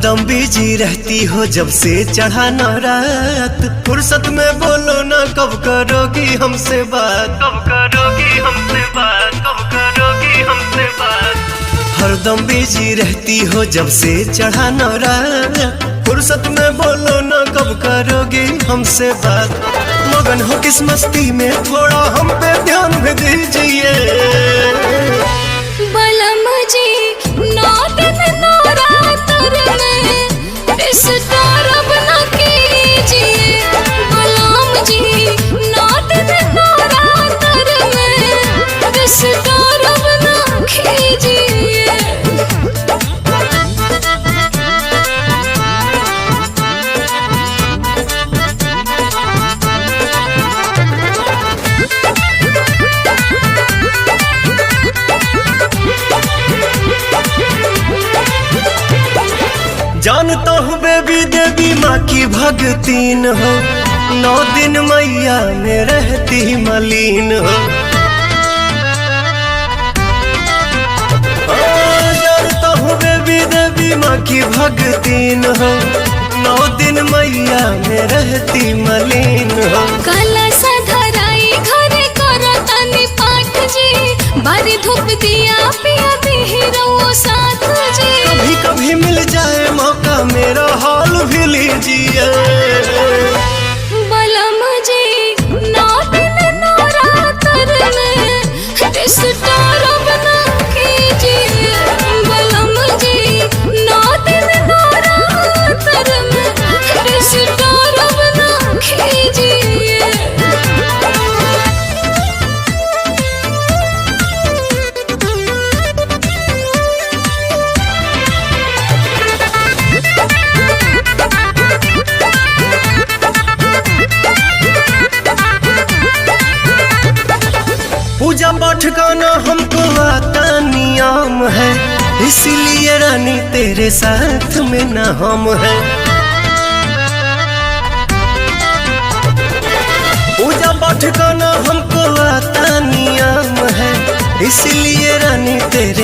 हरदम बिजी रहती हो जब से चढ़ा न रात। फुर्सत में बोलो ना कब करोगी हमसे बात, कब करोगी हमसे बात, कब करोगी हमसे बात। हरदम बिजी रहती हो जब से चढ़ा न रात। फुर्सत में बोलो ना कब करोगी हमसे बात। मगन हो किस मस्ती में थोड़ा हम पे ध्यान भी दीजिए। बलम जी नौ दिन नवरात्र में डिस्टर्ब न कीजिए। बलम जी नौ दिन नवरात्र में डिस्टर्ब न कीजिए। जानता हूँ बेबी देवी माँ की भगतीन हो। 9 दिन मैया में रहती मलीन हो। जानता हूँ बेबी देवी माँ की भगतीन हो। 9 दिन मैया में रहती मलीन हो। कलश धराई घरे करो तनी पाठ जी। बारी धूप दिया पिया बिहरो साथ जी। कभी कभी मिल जाए मौका मेरा हाल भी लीजिए। बलम जी 9 दिन नवरात्र में डिस्टर्ब न कीजिए। बलम जी 9 दिन नवरात्र में डिस्टर्ब न कीजिए। पूजा पाठ का ना हमको आता नियम है। इसीलिए रानी तेरे साथ में ना हम है। पूजा पाठ का ना हमको आता नियम है। इसीलिए रानी तेरे